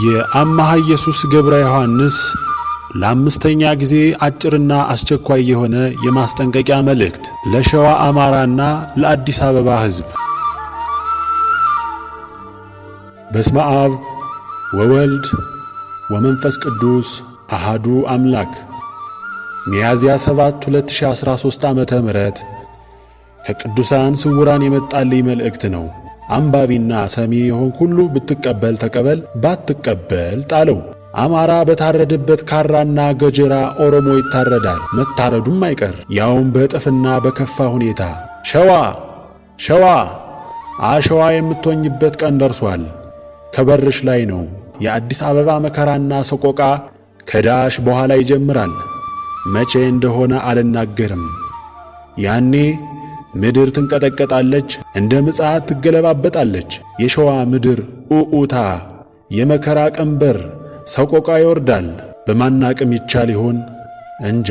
የአምሃ ኢየሱስ ገብረ ዮሐንስ ለአምስተኛ ጊዜ አጭርና አስቸኳይ የሆነ የማስጠንቀቂያ መልእክት ለሸዋ አማራና ለአዲስ አበባ ሕዝብ። በስመ አብ ወወልድ ወመንፈስ ቅዱስ አሃዱ አምላክ። ሚያዝያ 7 2013 ዓመተ ምህረት ከቅዱሳን ስውራን የመጣልኝ መልእክት ነው። አንባቢና ሰሚ የሆን ሁሉ ብትቀበል ተቀበል፣ ባትቀበል ጣለው። አማራ በታረደበት ካራና ገጀራ ኦሮሞ ይታረዳል፣ መታረዱም አይቀር፣ ያውም በእጥፍና በከፋ ሁኔታ። ሸዋ አሸዋ የምትሆኝበት ቀን ደርሷል። ከበርሽ ላይ ነው። የአዲስ አበባ መከራና ሰቆቃ ከዳሽ በኋላ ይጀምራል። መቼ እንደሆነ አልናገርም። ያኔ ምድር ትንቀጠቀጣለች፣ እንደ ምጽአት ትገለባበጣለች። የሸዋ ምድር ኡኡታ፣ የመከራ ቀንበር፣ ሰቆቃ ይወርዳል። በማናቅም ይቻል ይሆን እንጃ።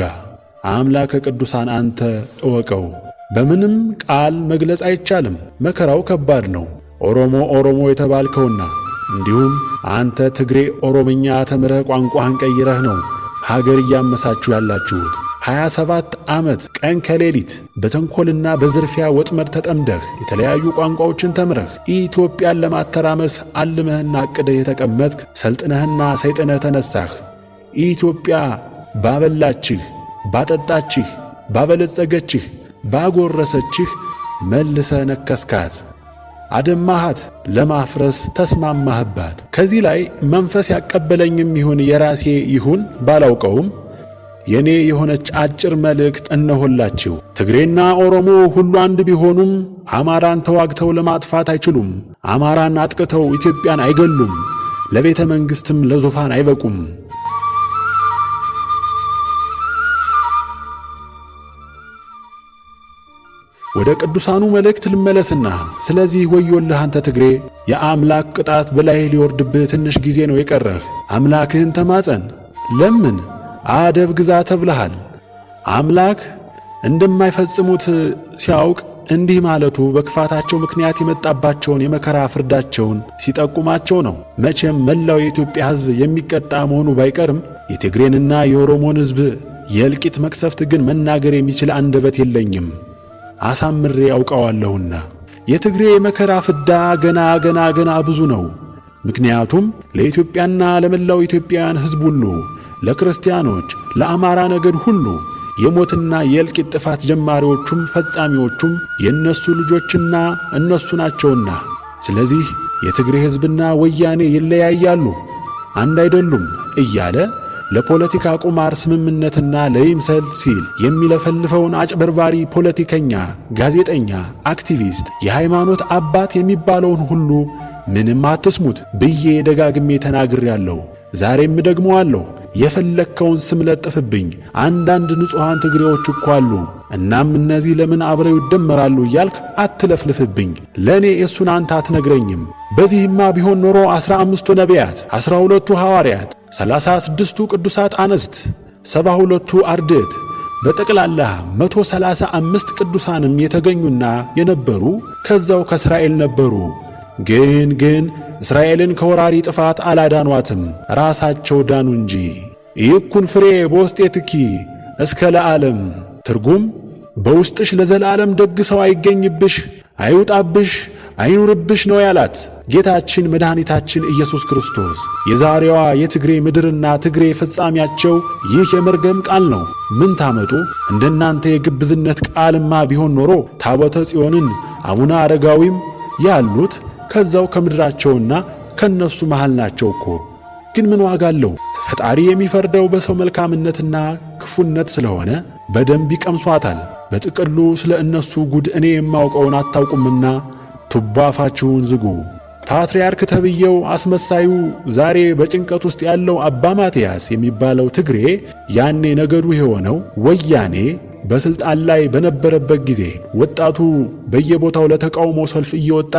አምላከ ቅዱሳን አንተ እወቀው። በምንም ቃል መግለጽ አይቻልም። መከራው ከባድ ነው። ኦሮሞ የተባልከውና እንዲሁም አንተ ትግሬ ኦሮምኛ ተምረህ ቋንቋህን ቀይረህ ነው ሀገር እያመሳችሁ ያላችሁት። 27 ዓመት ቀን ከሌሊት በተንኮልና በዝርፊያ ወጥመድ ተጠምደህ የተለያዩ ቋንቋዎችን ተምረህ ኢትዮጵያን ለማተራመስ አልመህና አቅደህ የተቀመጥክ ሰልጥነህና ሰይጥነህ ተነሳህ። ኢትዮጵያ ባበላችህ፣ ባጠጣችህ፣ ባበለጸገችህ፣ ባጎረሰችህ መልሰህ ነከስካት፣ አደማሃት፣ ለማፍረስ ተስማማህባት። ከዚህ ላይ መንፈስ ያቀበለኝም ይሁን የራሴ ይሁን ባላውቀውም የኔ የሆነች አጭር መልእክት እነሆላችሁ። ትግሬና ኦሮሞ ሁሉ አንድ ቢሆኑም አማራን ተዋግተው ለማጥፋት አይችሉም። አማራን አጥቅተው ኢትዮጵያን አይገሉም። ለቤተ መንግሥትም ለዙፋን አይበቁም። ወደ ቅዱሳኑ መልእክት ልመለስና ስለዚህ ወዮልህ አንተ ትግሬ፣ የአምላክ ቅጣት በላይ ሊወርድብህ ትንሽ ጊዜ ነው የቀረህ። አምላክህን ተማጸን፣ ለምን አደብ ግዛ ተብለሃል። አምላክ እንደማይፈጽሙት ሲያውቅ እንዲህ ማለቱ በክፋታቸው ምክንያት የመጣባቸውን የመከራ ፍርዳቸውን ሲጠቁማቸው ነው። መቼም መላው የኢትዮጵያ ሕዝብ የሚቀጣ መሆኑ ባይቀርም የትግሬንና የኦሮሞን ሕዝብ የእልቂት መቅሰፍት ግን መናገር የሚችል አንደበት የለኝም፣ አሳምሬ ያውቀዋለሁና። የትግሬ የመከራ ፍዳ ገና ብዙ ነው። ምክንያቱም ለኢትዮጵያና ለመላው ኢትዮጵያውያን ሕዝብ ሁሉ፣ ለክርስቲያኖች፣ ለአማራ ነገድ ሁሉ የሞትና የእልቂት ጥፋት ጀማሪዎቹም ፈጻሚዎቹም የእነሱ ልጆችና እነሱ ናቸውና። ስለዚህ የትግሬ ሕዝብና ወያኔ ይለያያሉ፣ አንድ አይደሉም እያለ ለፖለቲካ ቁማር ስምምነትና ለይምሰል ሲል የሚለፈልፈውን አጭበርባሪ ፖለቲከኛ፣ ጋዜጠኛ፣ አክቲቪስት፣ የሃይማኖት አባት የሚባለውን ሁሉ ምንም አትስሙት ብዬ ደጋግሜ ተናግሬያለሁ። ዛሬም ደግመዋለሁ። የፈለከውን ስም ለጥፍብኝ። አንዳንድ ንጹሐን ትግሬዎች እኮ አሉ። እናም እነዚህ ለምን አብረው ይደመራሉ እያልክ አትለፍልፍብኝ። ለእኔ እሱን አንተ አትነግረኝም። በዚህማ ቢሆን ኖሮ 15ቱ ነቢያት፣ 12ቱ ሐዋርያት፣ 36ቱ ቅዱሳት አንስት፣ 72ቱ አርድእት በጠቅላላ 135 ቅዱሳንም የተገኙና የነበሩ ከዛው ከእስራኤል ነበሩ። ግን እስራኤልን ከወራሪ ጥፋት አላዳኗትም፣ ራሳቸው ዳኑ እንጂ። ይኩን ፍሬ በውስጤትኪ እስከ ለዓለም። ትርጉም በውስጥሽ ለዘላለም ደግ ሰው አይገኝብሽ፣ አይውጣብሽ፣ አይኑርብሽ ነው ያላት ጌታችን መድኃኒታችን ኢየሱስ ክርስቶስ። የዛሬዋ የትግሬ ምድርና ትግሬ ፍጻሜያቸው ይህ የመርገም ቃል ነው። ምን ታመጡ? እንደናንተ የግብዝነት ቃልማ ቢሆን ኖሮ ታቦተ ጽዮንን አቡነ አረጋዊም ያሉት ከዛው ከምድራቸውና ከነሱ መሃል ናቸው እኮ። ግን ምን ዋጋ አለው? ፈጣሪ የሚፈርደው በሰው መልካምነትና ክፉነት ስለሆነ በደንብ ይቀምሷታል። በጥቅሉ ስለ እነሱ ጉድ እኔ የማውቀውን አታውቁምና ቱባ አፋችሁን ዝጉ። ፓትርያርክ ተብዬው አስመሳዩ ዛሬ በጭንቀት ውስጥ ያለው አባ ማትያስ የሚባለው ትግሬ ያኔ ነገዱ የሆነው ወያኔ በስልጣን ላይ በነበረበት ጊዜ ወጣቱ በየቦታው ለተቃውሞ ሰልፍ እየወጣ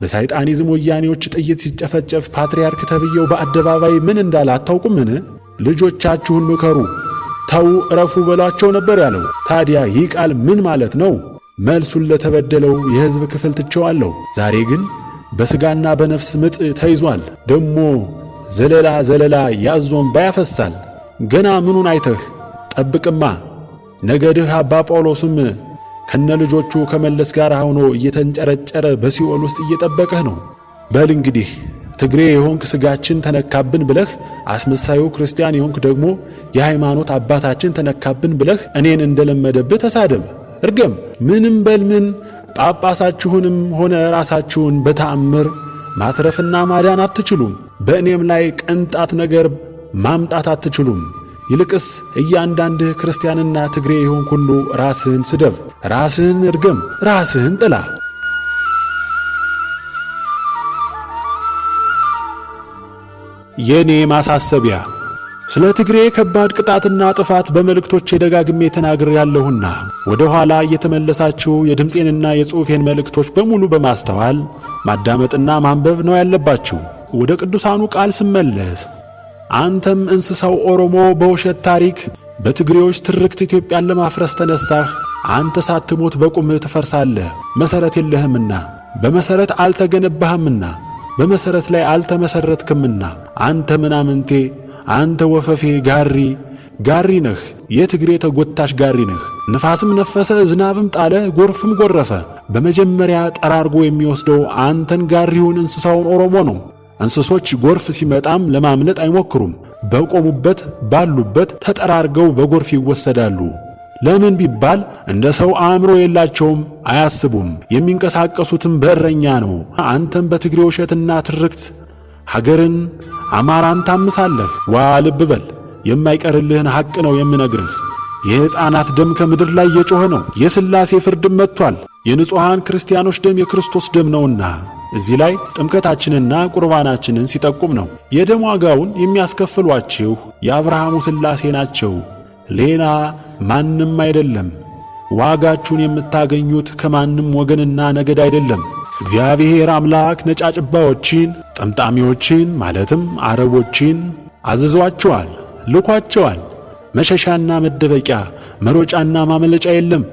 በሳይጣኒዝም ወያኔዎች ጥይት ሲጨፈጨፍ ፓትርያርክ ተብዬው በአደባባይ ምን እንዳለ አታውቁምን? ልጆቻችሁን ምከሩ፣ ተው፣ እረፉ በሏቸው ነበር ያለው። ታዲያ ይህ ቃል ምን ማለት ነው? መልሱን ለተበደለው የሕዝብ ክፍል ትቼዋለሁ። ዛሬ ግን በሥጋና በነፍስ ምጥ ተይዟል። ደሞ ዘለላ ዘለላ ያዞን ባያፈሳል። ገና ምኑን አይተህ ጠብቅማ። ነገድህ አባ ጳውሎስም ከነልጆቹ ከመለስ ጋር ሆኖ እየተንጨረጨረ በሲኦል ውስጥ እየጠበቀህ ነው። በል እንግዲህ ትግሬ የሆንክ ሥጋችን ተነካብን ብለህ፣ አስመሳዩ ክርስቲያን የሆንክ ደግሞ የሃይማኖት አባታችን ተነካብን ብለህ እኔን እንደለመደብህ ተሳደብ፣ እርገም። ምንም በል ምን ጳጳሳችሁንም ሆነ ራሳችሁን በተአምር ማትረፍና ማዳን አትችሉም። በእኔም ላይ ቅንጣት ነገር ማምጣት አትችሉም። ይልቅስ እያንዳንድህ ክርስቲያንና ትግሬ የሆንክ ሁሉ ራስህን ስደብ፣ ራስህን እርገም፣ ራስህን ጥላ። የኔ ማሳሰቢያ ስለ ትግሬ ከባድ ቅጣትና ጥፋት በመልእክቶቼ ደጋግሜ ተናግሬ ያለሁና ወደ ኋላ እየተመለሳችሁ የድምፄንና የጽሑፌን መልእክቶች በሙሉ በማስተዋል ማዳመጥና ማንበብ ነው ያለባችሁ። ወደ ቅዱሳኑ ቃል ስመለስ አንተም እንስሳው ኦሮሞ በውሸት ታሪክ በትግሬዎች ትርክት ኢትዮጵያን ለማፍረስ ተነሳህ። አንተ ሳትሞት በቁምህ ትፈርሳለህ። መሠረት የለህምና፣ በመሠረት አልተገነባህምና፣ በመሠረት ላይ አልተመሠረትክምና አንተ ምናምንቴ፣ አንተ ወፈፌ ጋሪ ነህ። የትግሬ ተጎታሽ ጋሪ ነህ። ነፋስም ነፈሰ፣ ዝናብም ጣለ፣ ጎርፍም ጎረፈ፣ በመጀመሪያ ጠራርጎ የሚወስደው አንተን ጋሪውን እንስሳውን ኦሮሞ ነው። እንስሶች ጎርፍ ሲመጣም ለማምለጥ አይሞክሩም። በቆሙበት ባሉበት ተጠራርገው በጎርፍ ይወሰዳሉ። ለምን ቢባል እንደ ሰው አእምሮ የላቸውም፣ አያስቡም። የሚንቀሳቀሱትም በእረኛ ነው። አንተም በትግሬ ውሸትና ትርክት ሀገርን አማራን ታምሳለህ። ዋ ልብ በል፣ የማይቀርልህን ሐቅ ነው የምነግርህ። የሕፃናት ደም ከምድር ላይ የጮኸ ነው። የሥላሴ ፍርድም መጥቷል። የንጹሐን ክርስቲያኖች ደም የክርስቶስ ደም ነውና እዚህ ላይ ጥምቀታችንና ቁርባናችንን ሲጠቁም ነው። የደም ዋጋውን የሚያስከፍሏችሁ የአብርሃሙ ሥላሴ ናቸው፣ ሌላ ማንም አይደለም። ዋጋችሁን የምታገኙት ከማንም ወገንና ነገድ አይደለም። እግዚአብሔር አምላክ ነጫጭባዎችን፣ ጠምጣሚዎችን ማለትም አረቦችን አዝዟቸዋል፣ ልኳቸዋል። መሸሻና መደበቂያ፣ መሮጫና ማመለጫ የለም።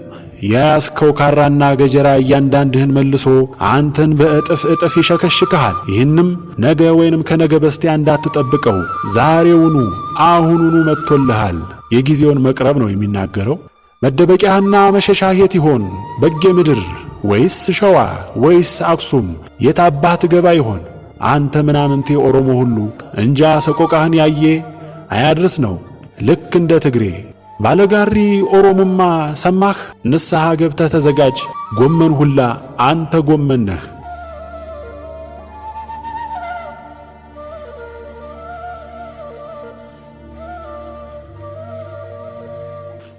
የያዝከው ካራና ገጀራ እያንዳንድህን መልሶ አንተን በእጥፍ እጥፍ ይሸከሽክሃል። ይህንም ነገ ወይንም ከነገ በስቲያ እንዳትጠብቀው፣ ዛሬውኑ አሁኑኑ መጥቶልሃል። የጊዜውን መቅረብ ነው የሚናገረው። መደበቂያህና መሸሻህ የት ይሆን? በጌ ምድር ወይስ ሸዋ ወይስ አክሱም? የት አባህ ትገባ ይሆን? አንተ ምናምንቴ ኦሮሞ ሁሉ እንጃ ሰቆቃህን ያየ አያድርስ ነው። ልክ እንደ ትግሬ ባለጋሪ ኦሮሞማ ሰማህ? ንስሐ ገብተህ ተዘጋጅ። ጎመን ሁላ አንተ ጎመን ነህ።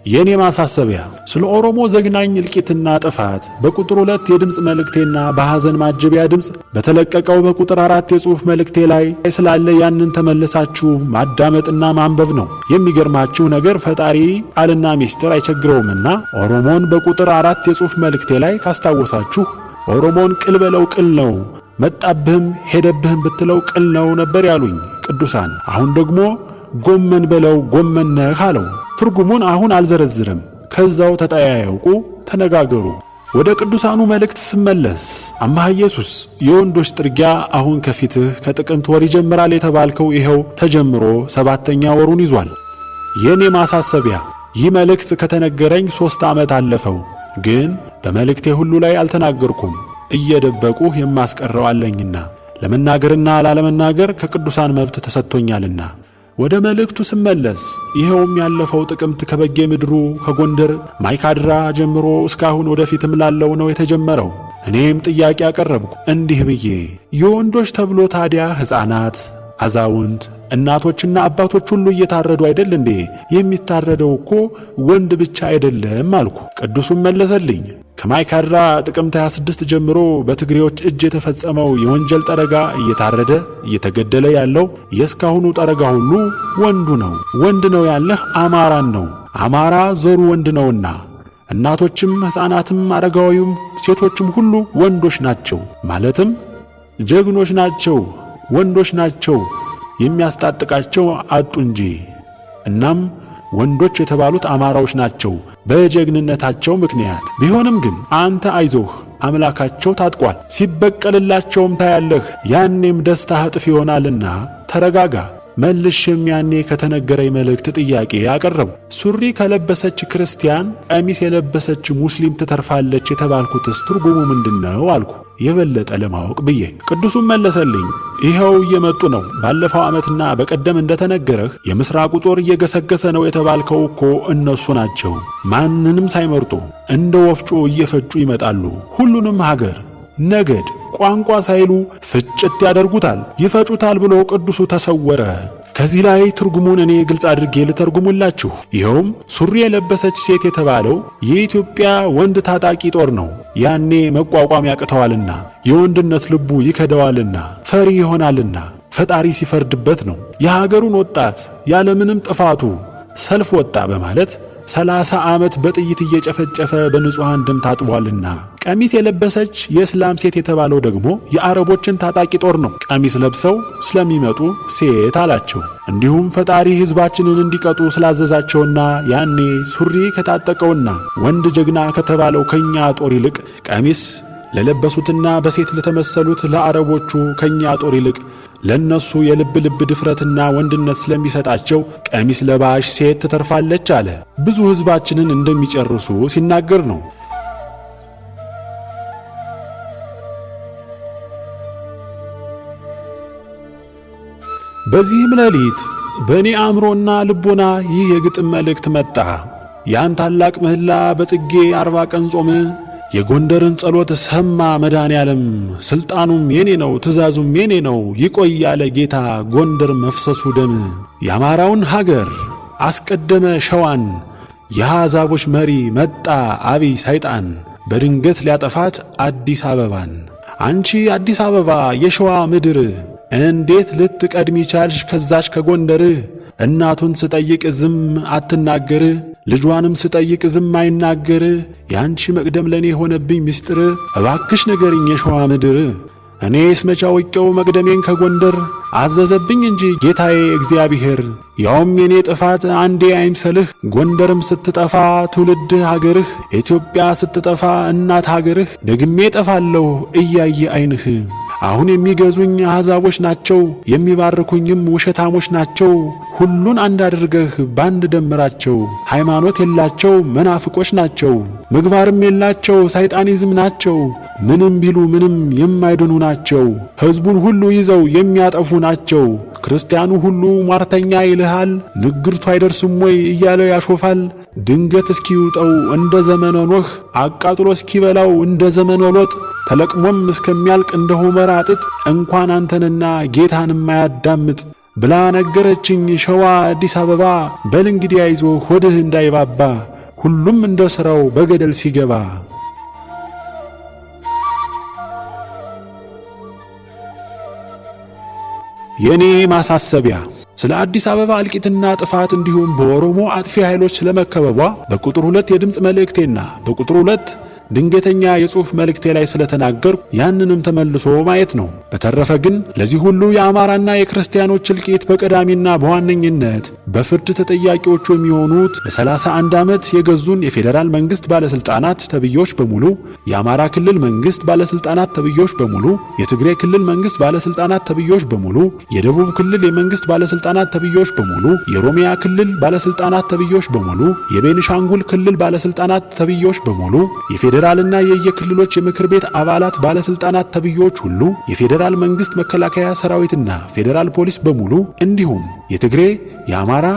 የኔ ማሳሰቢያ ስለ ኦሮሞ ዘግናኝ እልቂትና ጥፋት በቁጥር 2 የድምፅ መልእክቴና በሐዘን ማጀቢያ ድምፅ በተለቀቀው በቁጥር 4 የጽሑፍ መልእክቴ ላይ ስላለ ያንን ተመልሳችሁ ማዳመጥና ማንበብ ነው። የሚገርማችሁ ነገር ፈጣሪ ቃልና ሚስጥር አይቸግረውምና ኦሮሞን በቁጥር 4 የጽሑፍ መልእክቴ ላይ ካስታወሳችሁ ኦሮሞን ቅል በለው ቅል ነው፣ መጣብህም ሄደብህም ብትለው ቅል ነው ነበር ያሉኝ ቅዱሳን። አሁን ደግሞ ጎመን በለው ጎመን ነህ አለው። ትርጉሙን አሁን አልዘረዝርም። ከዛው ተጠያየቁ፣ ተነጋገሩ። ወደ ቅዱሳኑ መልእክት ስመለስ አምሃ ኢየሱስ የወንዶች ጥርጊያ አሁን ከፊትህ ከጥቅምት ወር ይጀምራል የተባልከው ይኸው ተጀምሮ 7ኛ ወሩን ይዟል። የኔ ማሳሰቢያ ይህ መልእክት ከተነገረኝ 3 ዓመት አለፈው፣ ግን በመልእክቴ ሁሉ ላይ አልተናገርኩም። እየደበቁህ የማስቀረው አለኝና ለመናገርና ላለመናገር ከቅዱሳን መብት ተሰጥቶኛልና። ወደ መልእክቱ ስመለስ ይኸውም ያለፈው ጥቅምት ከበጌ ምድሩ ከጎንደር ማይካድራ ጀምሮ እስካሁን ወደፊትም ላለው ነው የተጀመረው። እኔም ጥያቄ አቀረብኩ እንዲህ ብዬ፣ የወንዶች ተብሎ ታዲያ ሕፃናት፣ አዛውንት፣ እናቶችና አባቶች ሁሉ እየታረዱ አይደል እንዴ? የሚታረደው እኮ ወንድ ብቻ አይደለም አልኩ። ቅዱሱም መለሰልኝ፣ ከማይካድራ ጥቅምት 26 ጀምሮ በትግሬዎች እጅ የተፈጸመው የወንጀል ጠረጋ እየታረደ እየተገደለ ያለው የእስካሁኑ ጠረጋ ሁሉ ወንዱ ነው። ወንድ ነው ያለህ አማራን ነው። አማራ ዘሩ ወንድ ነውና እናቶችም ሕፃናትም አረጋዊም ሴቶችም ሁሉ ወንዶች ናቸው። ማለትም ጀግኖች ናቸው፣ ወንዶች ናቸው። የሚያስታጥቃቸው አጡ እንጂ። እናም ወንዶች የተባሉት አማራዎች ናቸው በጀግንነታቸው ምክንያት። ቢሆንም ግን አንተ አይዞህ፣ አምላካቸው ታጥቋል። ሲበቀልላቸውም ታያለህ። ያኔም ደስታህ እጥፍ ይሆናልና ተረጋጋ። መልሼም ያኔ ከተነገረኝ መልእክት ጥያቄ አቀረቡ። ሱሪ ከለበሰች ክርስቲያን ቀሚስ የለበሰች ሙስሊም ትተርፋለች የተባልኩትስ ትርጉሙ ምንድነው አልኩ፣ የበለጠ ለማወቅ ብዬ። ቅዱሱም መለሰልኝ፣ ይኸው እየመጡ ነው። ባለፈው ዓመትና በቀደም እንደተነገረህ የምስራቁ ጦር እየገሰገሰ ነው የተባልከው እኮ እነሱ ናቸው። ማንንም ሳይመርጡ እንደ ወፍጮ እየፈጩ ይመጣሉ። ሁሉንም ሀገር፣ ነገድ፣ ቋንቋ ሳይሉ ፍጭት ያደርጉታል፣ ይፈጩታል ብሎ ቅዱሱ ተሰወረ። ከዚህ ላይ ትርጉሙን እኔ ግልጽ አድርጌ ልተርጉሙላችሁ። ይኸውም ሱሪ የለበሰች ሴት የተባለው የኢትዮጵያ ወንድ ታጣቂ ጦር ነው። ያኔ መቋቋም ያቅተዋልና የወንድነት ልቡ ይከደዋልና ፈሪ ይሆናልና ፈጣሪ ሲፈርድበት ነው። የሀገሩን ወጣት ያለምንም ጥፋቱ ሰልፍ ወጣ በማለት 30 ዓመት በጥይት እየጨፈጨፈ በንጹሃን ደም ታጥቧልና። ቀሚስ የለበሰች የእስላም ሴት የተባለው ደግሞ የአረቦችን ታጣቂ ጦር ነው። ቀሚስ ለብሰው ስለሚመጡ ሴት አላቸው። እንዲሁም ፈጣሪ ሕዝባችንን እንዲቀጡ ስላዘዛቸውና ያኔ ሱሪ ከታጠቀውና ወንድ ጀግና ከተባለው ከኛ ጦር ይልቅ ቀሚስ ለለበሱትና በሴት ለተመሰሉት ለአረቦቹ ከኛ ጦር ይልቅ ለነሱ የልብ ድፍረትና ወንድነት ስለሚሰጣቸው ቀሚስ ለባሽ ሴት ትተርፋለች አለ። ብዙ ሕዝባችንን እንደሚጨርሱ ሲናገር ነው። በዚህም ሌሊት በእኔ አእምሮና ልቦና ይህ የግጥም መልእክት መጣ። ያን ታላቅ ምህላ በጽጌ 40 ቀን ጾም የጎንደርን ጸሎት ሰማ መድኃኔዓለም። ስልጣኑም የኔ ነው ትእዛዙም የኔ ነው ይቆይ ያለ ጌታ ጎንደር መፍሰሱ ደም። የአማራውን ሀገር አስቀደመ ሸዋን፣ የአሕዛቦች መሪ መጣ አብይ ሰይጣን። በድንገት ሊያጠፋት አዲስ አበባን። አንቺ አዲስ አበባ የሸዋ ምድር እንዴት ልትቀድሚ ቻልሽ ከዛች ከጎንደር? እናቱን ስጠይቅ ዝም አትናገር፣ ልጇንም ስጠይቅ ዝም አይናገር። ያንቺ መቅደም ለኔ ሆነብኝ ምስጢር፣ እባክሽ ንገሪኝ የሸዋ ምድር። እኔስ መቼ አውቄው መቅደሜን ከጎንደር? አዘዘብኝ እንጂ ጌታዬ እግዚአብሔር። ያውም የኔ ጥፋት አንዴ አይምሰልህ፣ ጎንደርም ስትጠፋ ትውልድ ሀገርህ፣ ኢትዮጵያ ስትጠፋ እናት ሀገርህ፣ ደግሜ ጠፋለሁ እያየ አይንህ። አሁን የሚገዙኝ አሕዛቦች ናቸው፣ የሚባርኩኝም ውሸታሞች ናቸው። ሁሉን አንድ አድርገህ ባንድ ደምራቸው። ሃይማኖት የላቸው መናፍቆች ናቸው፣ ምግባርም የላቸው ሰይጣኒዝም ናቸው። ምንም ቢሉ ምንም የማይድኑ ናቸው፣ ሕዝቡን ሁሉ ይዘው የሚያጠፉ ናቸው። ክርስቲያኑ ሁሉ ሟርተኛ ይልሃል፣ ንግርቱ አይደርስም ወይ እያለው ያሾፋል። ድንገት እስኪውጠው እንደ ዘመነ ኖህ፣ አቃጥሎ እስኪበላው እንደ ዘመነ ሎጥ፣ ተለቅሞም እስከሚያልቅ እንደ ሆመራ ጥጥ እንኳን አንተንና ጌታን ማያዳምጥ ብላ ነገረችኝ ሸዋ አዲስ አበባ። በል እንግዲህ አይዞ ሆድህ እንዳይባባ፣ ሁሉም እንደ ሥራው በገደል ሲገባ። የኔ ማሳሰቢያ ስለ አዲስ አበባ እልቂትና ጥፋት እንዲሁም በኦሮሞ አጥፊ ኃይሎች ስለመከበቧ በቁጥር 2 የድምፅ መልእክቴና በቁጥር 2 ድንገተኛ የጽሑፍ መልእክቴ ላይ ስለተናገርኩ ያንንም ተመልሶ ማየት ነው። በተረፈ ግን ለዚህ ሁሉ የአማራና የክርስቲያኖች እልቂት በቀዳሚና በዋነኝነት በፍርድ ተጠያቂዎቹ የሚሆኑት ለ31 ዓመት የገዙን የፌዴራል መንግስት ባለስልጣናት ተብዮች በሙሉ፣ የአማራ ክልል መንግስት ባለስልጣናት ተብዮች በሙሉ፣ የትግራይ ክልል መንግስት ባለስልጣናት ተብዮች በሙሉ፣ የደቡብ ክልል የመንግስት ባለስልጣናት ተብዮች በሙሉ፣ የኦሮሚያ ክልል ባለስልጣናት ተብዮች በሙሉ፣ የቤኒሻንጉል ክልል ባለስልጣናት ተብዮች በሙሉ፣ የፌዴራልና የየክልሎች የምክር ቤት አባላት ባለስልጣናት ተብዮች ሁሉ፣ የፌዴራል መንግስት መከላከያ ሰራዊትና ፌዴራል ፖሊስ በሙሉ እንዲሁም የትግሬ፣ የአማራ፣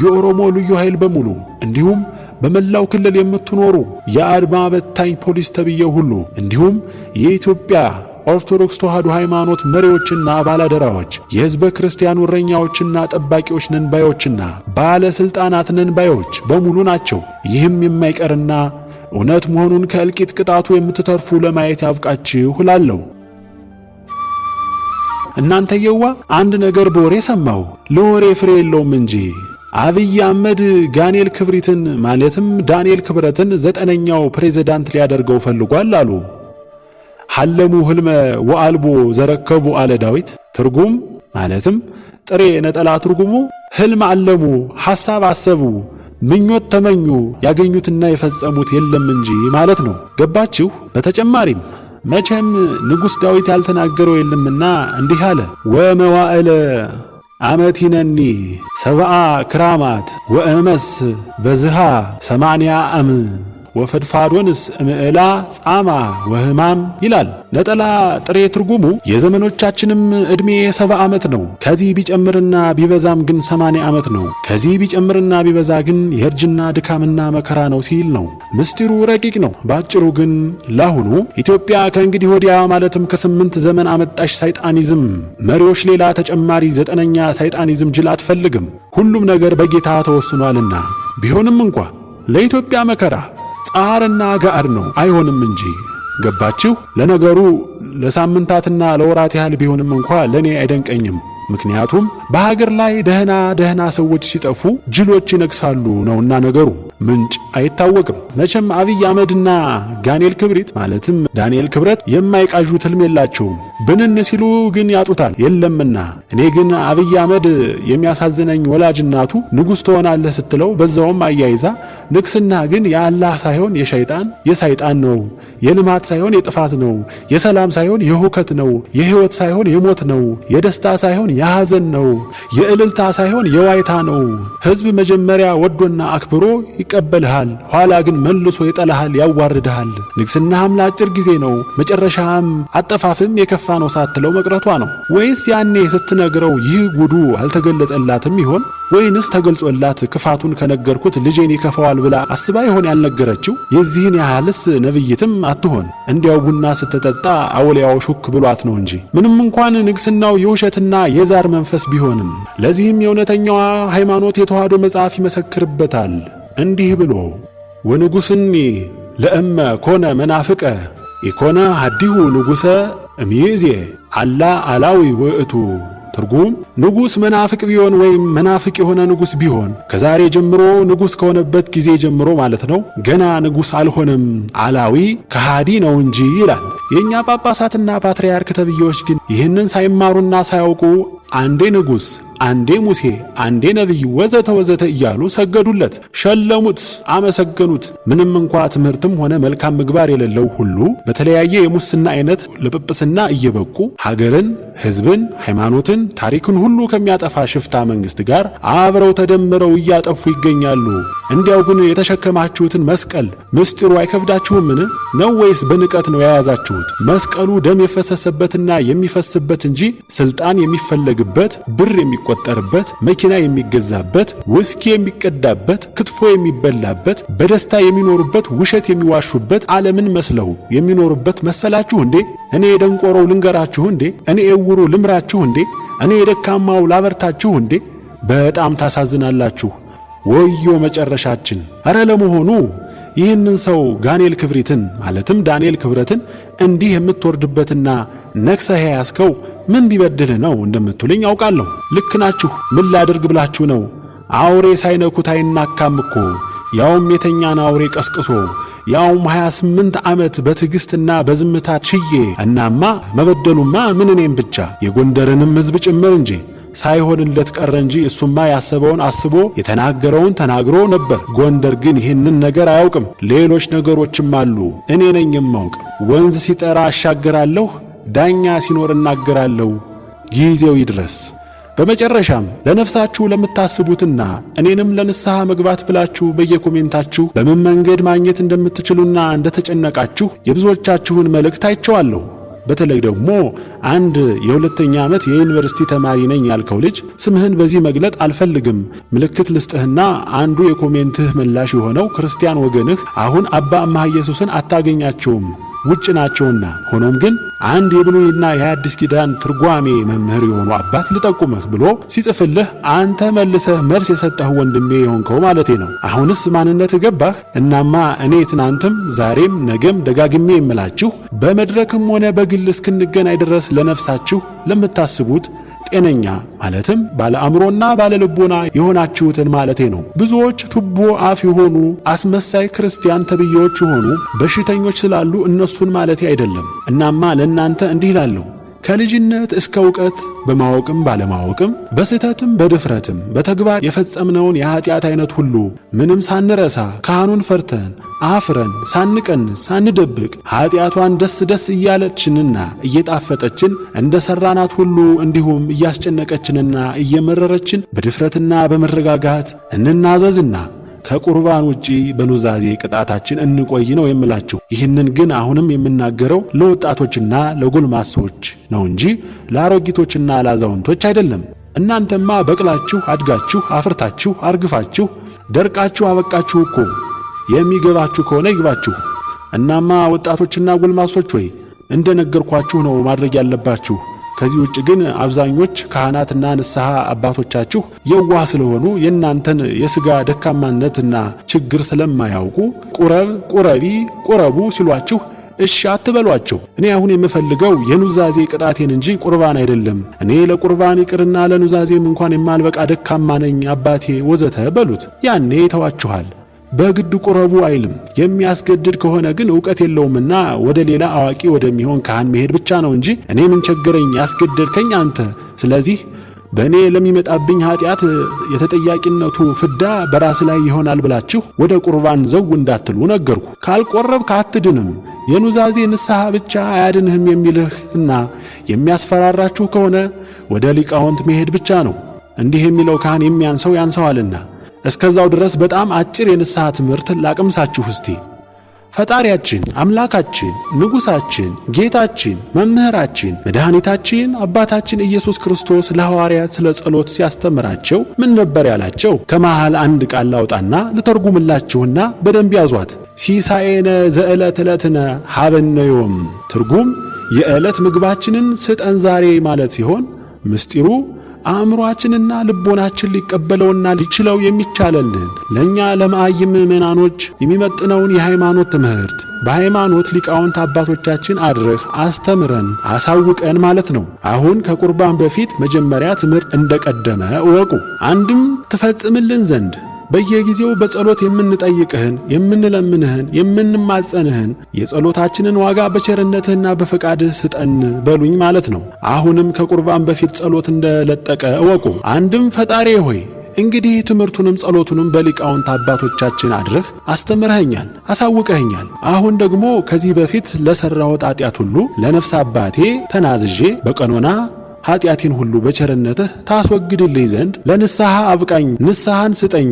የኦሮሞ ልዩ ኃይል በሙሉ እንዲሁም በመላው ክልል የምትኖሩ የአድማ በታኝ ፖሊስ ተብየው ሁሉ እንዲሁም የኢትዮጵያ ኦርቶዶክስ ተዋሕዶ ሃይማኖት መሪዎችና ባላደራዎች፣ የሕዝበ ክርስቲያኑ እረኛዎችና ጠባቂዎች ነንባዮችና ባለስልጣናት ነንባዮች በሙሉ ናቸው። ይህም የማይቀርና እውነት መሆኑን ከእልቂት ቅጣቱ የምትተርፉ ለማየት ያብቃችሁ እላለሁ። እናንተየዋ አንድ ነገር በወሬ ሰማሁ፣ ለወሬ ፍሬ የለውም እንጂ አብይ አህመድ ጋኔል ክብሪትን ማለትም ዳንኤል ክብረትን 9ኛው ፕሬዝዳንት ሊያደርገው ፈልጓል አሉ። ሐለሙ ህልመ ወአልቦ ዘረከቡ አለ ዳዊት። ትርጉም ማለትም ጥሬ ነጠላ ትርጉሙ ህልም አለሙ፣ ሐሳብ አሰቡ፣ ምኞት ተመኙ ያገኙትና የፈጸሙት የለም እንጂ ማለት ነው። ገባችሁ? በተጨማሪም መቼም ንጉሥ ዳዊት ያልተናገረው የለምና እንዲህ አለ። ወመዋዕለ አመቲነኒ ሰብአ ክራማት ወእመስ በዝሃ 80 ዓም ወፈድፋዶንስ እምዕላ ጻማ ወህማም ይላል። ነጠላ ጥሬ ትርጉሙ የዘመኖቻችንም ዕድሜ 70 ዓመት ነው፣ ከዚህ ቢጨምርና ቢበዛም ግን 80 ዓመት ነው፣ ከዚህ ቢጨምርና ቢበዛ ግን የእርጅና ድካምና መከራ ነው ሲል ነው። ምስጢሩ ረቂቅ ነው። ባጭሩ ግን ለአሁኑ ኢትዮጵያ ከእንግዲህ ወዲያ ማለትም ከ8 ዘመን አመጣሽ ሰይጣኒዝም መሪዎች ሌላ ተጨማሪ 9ኛ ሰይጣኒዝም ጅል አትፈልግም። ሁሉም ነገር በጌታ ተወስኗልና። ቢሆንም እንኳ ለኢትዮጵያ መከራ ጻርና ጋር ነው፣ አይሆንም እንጂ። ገባችሁ? ለነገሩ ለሳምንታትና ለወራት ያህል ቢሆንም እንኳ ለኔ አይደንቀኝም። ምክንያቱም በሀገር ላይ ደህና ሰዎች ሲጠፉ ጅሎች ይነግሳሉ ነውና ነገሩ። ምንጭ አይታወቅም። መቼም አብይ አህመድና ጋኔል ክብሪት ማለትም ዳንኤል ክብረት የማይቃዡት ህልም የላቸውም። ብንን ሲሉ ግን ያጡታል የለምና። እኔ ግን አብይ አህመድ የሚያሳዝነኝ ወላጅ እናቱ ንጉሥ ትሆናለህ ስትለው በዛውም አያይዛ ንግስና ግን የአላህ ሳይሆን የሰይጣን ነው፣ የልማት ሳይሆን የጥፋት ነው፣ የሰላም ሳይሆን የሁከት ነው፣ የህይወት ሳይሆን የሞት ነው፣ የደስታ ሳይሆን የሐዘን ነው፣ የእልልታ ሳይሆን የዋይታ ነው። ህዝብ መጀመሪያ ወዶና አክብሮ ይቀበልሃል፣ ኋላ ግን መልሶ ይጠላሃል፣ ያዋርድሃል። ንግስናህም ለአጭር ጊዜ ነው፣ መጨረሻም አጠፋፍም የከፋ ነው ሳትለው መቅረቷ ነው። ወይስ ያኔ ስትነግረው ይህ ጉዱ አልተገለጸላትም ይሆን? ወይንስ ተገልጾላት ክፋቱን ከነገርኩት ልጄን ይከፋዋል ብላ አስባ ይሆን ያልነገረችው? የዚህን ያህልስ ነብይትም አትሆን። እንዲያው ቡና ስትጠጣ አውሊያው ሹክ ብሏት ነው እንጂ። ምንም እንኳን ንግስናው የውሸትና የዛር መንፈስ ቢሆንም ለዚህም የእውነተኛዋ ሃይማኖት የተዋህዶ መጽሐፍ ይመሰክርበታል እንዲህ ብሎ ወንጉስኒ ለእመ ኮነ መናፍቀ ኢኮነ ሀዲሁ ንጉሰ እምይእዜ አላ አላዊ ውእቱ። ትርጉም ንጉሥ መናፍቅ ቢሆን ወይም መናፍቅ የሆነ ንጉሥ ቢሆን ከዛሬ ጀምሮ ንጉሥ ከሆነበት ጊዜ ጀምሮ ማለት ነው ገና ንጉሥ አልሆነም፣ አላዊ ከሃዲ ነው እንጂ ይላል። የእኛ ጳጳሳትና ፓትርያርክ ተብዬዎች ግን ይህንን ሳይማሩና ሳያውቁ አንዴ ንጉሥ፣ አንዴ ሙሴ፣ አንዴ ነቢይ ወዘተ ወዘተ እያሉ ሰገዱለት፣ ሸለሙት፣ አመሰገኑት። ምንም እንኳ ትምህርትም ሆነ መልካም ምግባር የሌለው ሁሉ በተለያየ የሙስና አይነት ለጵጵስና እየበቁ ሀገርን፣ ሕዝብን፣ ሃይማኖትን፣ ታሪክን ሁሉ ከሚያጠፋ ሽፍታ መንግስት ጋር አብረው ተደምረው እያጠፉ ይገኛሉ። እንዲያው ግን የተሸከማችሁትን መስቀል ምስጢሩ አይከብዳችሁምን? ነው ወይስ በንቀት ነው የያዛችሁት? መስቀሉ ደም የፈሰሰበትና የሚፈስበት እንጂ ስልጣን የሚፈለግበት፣ ብር የሚቆጠርበት፣ መኪና የሚገዛበት፣ ውስኪ የሚቀዳበት፣ ክትፎ የሚበላበት፣ በደስታ የሚኖሩበት፣ ውሸት የሚዋሹበት ዓለምን መስለው የሚኖሩበት መሰላችሁ እንዴ? እኔ የደንቆሮው ልንገራችሁ እንዴ? እኔ የዕውሩ ልምራችሁ እንዴ? እኔ የደካማው ላበርታችሁ እንዴ? በጣም ታሳዝናላችሁ። ወዮ መጨረሻችን! አረ ለመሆኑ ይህንን ሰው ጋኔል ክብሪትን ማለትም ዳንኤል ክብረትን እንዲህ የምትወርድበትና ነክሰህ ያስከው ምን ቢበድልህ ነው እንደምትሉኝ አውቃለሁ። ልክ ናችሁ። ምን ላድርግ ብላችሁ ነው? አውሬ ሳይነኩት አይናካም እኮ፣ ያውም የተኛን አውሬ ቀስቅሶ፣ ያውም 28 ዓመት በትዕግስትና በዝምታ ችዬ። እናማ መበደሉማ ምን እኔም ብቻ የጎንደርንም ሕዝብ ጭምር እንጂ ሳይሆንለት ቀረ እንጂ እሱማ ያሰበውን አስቦ የተናገረውን ተናግሮ ነበር። ጎንደር ግን ይህንን ነገር አያውቅም። ሌሎች ነገሮችም አሉ። እኔ ነኝ የማውቅ። ወንዝ ሲጠራ አሻገራለሁ፣ ዳኛ ሲኖር እናገራለሁ። ጊዜው ይድረስ። በመጨረሻም ለነፍሳችሁ ለምታስቡትና እኔንም ለንስሐ መግባት ብላችሁ በየኮሜንታችሁ በምን መንገድ ማግኘት እንደምትችሉና እንደተጨነቃችሁ የብዙዎቻችሁን መልእክት አይቼዋለሁ። በተለይ ደግሞ አንድ የሁለተኛ ዓመት የዩኒቨርሲቲ ተማሪ ነኝ ያልከው ልጅ ስምህን በዚህ መግለጥ አልፈልግም፣ ምልክት ልስጥህና አንዱ የኮሜንትህ ምላሽ የሆነው ክርስቲያን ወገንህ አሁን አባ እማህ ኢየሱስን አታገኛቸውም ውጭ ናቸውና፣ ሆኖም ግን አንድ የብሉይና የሐዲስ ኪዳን ትርጓሜ መምህር የሆኑ አባት ልጠቁምህ ብሎ ሲጽፍልህ አንተ መልሰህ መልስ የሰጠህ ወንድሜ የሆንከው ማለቴ ነው። አሁንስ ማንነት ገባህ? እናማ እኔ ትናንትም ዛሬም ነገም ደጋግሜ የምላችሁ በመድረክም ሆነ በግል እስክንገናኝ ድረስ ለነፍሳችሁ ለምታስቡት ጤነኛ ማለትም ባለ አእምሮና ባለ ልቦና የሆናችሁትን ማለቴ ነው። ብዙዎች ቱቦ አፍ የሆኑ አስመሳይ ክርስቲያን ተብዬዎች የሆኑ በሽተኞች ስላሉ እነሱን ማለቴ አይደለም። እናማ ለእናንተ እንዲህ እላለሁ፣ ከልጅነት እስከ ዕውቀት በማወቅም ባለማወቅም በስህተትም በድፍረትም በተግባር የፈጸምነውን የኃጢአት አይነት ሁሉ ምንም ሳንረሳ ካህኑን ፈርተን አፍረን ሳንቀንስ ሳንደብቅ ኃጢአቷን ደስ ደስ እያለችንና እየጣፈጠችን እንደሰራናት ሁሉ እንዲሁም እያስጨነቀችንና እየመረረችን በድፍረትና በመረጋጋት እንናዘዝና ከቁርባን ውጪ በኑዛዜ ቅጣታችን እንቆይ ነው የምላችሁ። ይህንን ግን አሁንም የምናገረው ለወጣቶችና ለጎልማሶች ነው እንጂ ለአሮጊቶችና ለአዛውንቶች አይደለም። እናንተማ በቅላችሁ አድጋችሁ አፍርታችሁ አርግፋችሁ ደርቃችሁ አበቃችሁ እኮ። የሚገባችሁ ከሆነ ይግባችሁ። እናማ ወጣቶችና ጎልማሶች ሆይ እንደነገርኳችሁ ነው ማድረግ ያለባችሁ። ከዚህ ውጭ ግን አብዛኞች ካህናትና ንስሐ አባቶቻችሁ የዋህ ስለሆኑ የእናንተን የሥጋ ደካማነትና ችግር ስለማያውቁ ቁረቢ ቁረቡ ሲሏችሁ እሺ አትበሏቸው። እኔ አሁን የምፈልገው የኑዛዜ ቅጣቴን እንጂ ቁርባን አይደለም። እኔ ለቁርባን ይቅርና ለኑዛዜም እንኳን የማልበቃ ደካማ ነኝ አባቴ ወዘተ በሉት። ያኔ ይተዋችኋል። በግድ ቁረቡ አይልም። የሚያስገድድ ከሆነ ግን ዕውቀት የለውምና ወደ ሌላ አዋቂ ወደሚሆን ካህን መሄድ ብቻ ነው እንጂ እኔ ምን ቸገረኝ ያስገደድከኝ አንተ። ስለዚህ በእኔ ለሚመጣብኝ ኃጢአት የተጠያቂነቱ ፍዳ በራስ ላይ ይሆናል ብላችሁ ወደ ቁርባን ዘው እንዳትሉ ነገርኩ። ካልቆረብክ አትድንም። የኑዛዜ ንስሐ ብቻ አያድንህም የሚልህና የሚያስፈራራችሁ ከሆነ ወደ ሊቃውንት መሄድ ብቻ ነው። እንዲህ የሚለው ካህን የሚያንሰው ያንሰዋልና። እስከዛው ድረስ በጣም አጭር የንስሐ ትምህርት ላቅምሳችሁ እስቲ። ፈጣሪያችን አምላካችን ንጉሣችን ጌታችን መምህራችን መድኃኒታችን አባታችን ኢየሱስ ክርስቶስ ለሐዋርያት ስለ ጸሎት ሲያስተምራቸው ምን ነበር ያላቸው? ከመሃል አንድ ቃል ላውጣና ልተርጉምላችሁና በደንብ ያዟት። ሲሳኤነ ዘዕለት ዕለትነ ሀበነ ዮም። ትርጉም የዕለት ምግባችንን ስጠን ዛሬ ማለት ሲሆን ምስጢሩ አእምሮአችንና ልቦናችን ሊቀበለውና ሊችለው የሚቻለልን ለእኛ ለማዕይም ምዕመናኖች የሚመጥነውን የሃይማኖት ትምህርት በሃይማኖት ሊቃውንት አባቶቻችን አድረህ አስተምረን አሳውቀን ማለት ነው። አሁን ከቁርባን በፊት መጀመሪያ ትምህርት እንደቀደመ እወቁ። አንድም ትፈጽምልን ዘንድ በየጊዜው በጸሎት የምንጠይቅህን የምንለምንህን የምንማጸንህን የጸሎታችንን ዋጋ በቸርነትህና በፈቃድህ ስጠን በሉኝ ማለት ነው። አሁንም ከቁርባን በፊት ጸሎት እንደለጠቀ እወቁ። አንድም ፈጣሪ ሆይ እንግዲህ ትምህርቱንም ጸሎቱንም በሊቃውንት አባቶቻችን አድረህ አስተምረኸኛል፣ አሳውቀኸኛል። አሁን ደግሞ ከዚህ በፊት ለሠራሁት ኃጢአት ሁሉ ለነፍስ አባቴ ተናዝዤ በቀኖና ኃጢአቴን ሁሉ በቸርነትህ ታስወግድልኝ ዘንድ ለንስሐ አብቃኝ፣ ንስሐን ስጠኝ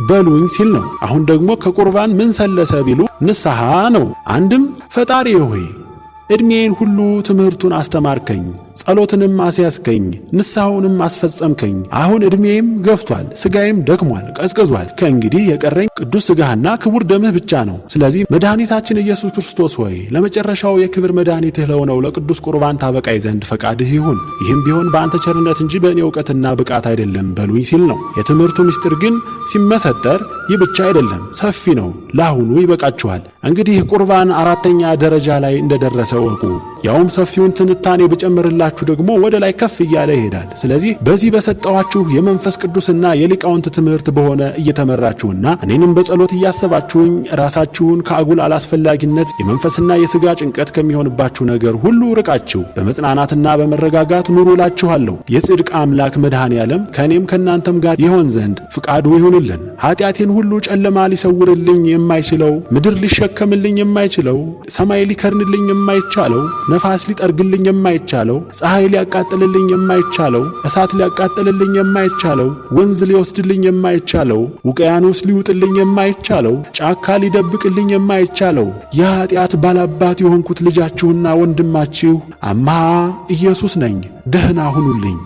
በሉኝ ሲል ነው። አሁን ደግሞ ከቁርባን ምን ሰለሰ ቢሉ ንስሐ ነው። አንድም ፈጣሪ ሆይ ዕድሜን ሁሉ ትምህርቱን አስተማርከኝ፣ ጸሎትንም አስያዝከኝ፣ ንስሐውንም አስፈጸምከኝ። አሁን ዕድሜም ገፍቷል፣ ሥጋዬም ደክሟል፣ ቀዝቅዟል። ከእንግዲህ የቀረኝ ቅዱስ ሥጋህና ክቡር ደምህ ብቻ ነው። ስለዚህ መድኃኒታችን ኢየሱስ ክርስቶስ ሆይ ለመጨረሻው የክብር መድኃኒትህ ለሆነው ለቅዱስ ቁርባን ታበቃይ ዘንድ ፈቃድህ ይሁን። ይህም ቢሆን በአንተ ቸርነት እንጂ በእኔ ዕውቀትና ብቃት አይደለም በሉኝ ሲል ነው። የትምህርቱ ምስጢር ግን ሲመሰጠር ይህ ብቻ አይደለም፣ ሰፊ ነው። ለአሁኑ ይበቃችኋል። እንግዲህ ቁርባን አራተኛ ደረጃ ላይ እንደደረሰ እወቁ። ያውም ሰፊውን ትንታኔ በጨምርላችሁ ደግሞ ወደ ላይ ከፍ እያለ ይሄዳል። ስለዚህ በዚህ በሰጠዋችሁ የመንፈስ ቅዱስና የሊቃውንት ትምህርት በሆነ እየተመራችሁና እኔንም በጸሎት እያሰባችሁኝ ራሳችሁን ከአጉል አላስፈላጊነት የመንፈስና የሥጋ ጭንቀት ከሚሆንባችሁ ነገር ሁሉ ርቃችሁ በመጽናናትና በመረጋጋት ኑሩ እላችኋለሁ። የጽድቅ አምላክ መድኃኔ ዓለም ከእኔም ከእናንተም ጋር ይሆን ዘንድ ፍቃዱ ይሁንልን። ኃጢአቴን ሁሉ ጨለማ ሊሰውርልኝ የማይችለው ምድር ሊሸከምልኝ የማይችለው ሰማይ ሊከርንልኝ የማይቻለው ነፋስ ሊጠርግልኝ የማይቻለው ፀሐይ ሊያቃጥልልኝ የማይቻለው እሳት ሊያቃጥልልኝ የማይቻለው ወንዝ ሊወስድልኝ የማይቻለው ውቅያኖስ ሊውጥልኝ የማይቻለው ጫካ ሊደብቅልኝ የማይቻለው የኃጢአት ባላባት የሆንኩት ልጃችሁና ወንድማችሁ አምሃ ኢየሱስ ነኝ። ደህና ሁኑልኝ።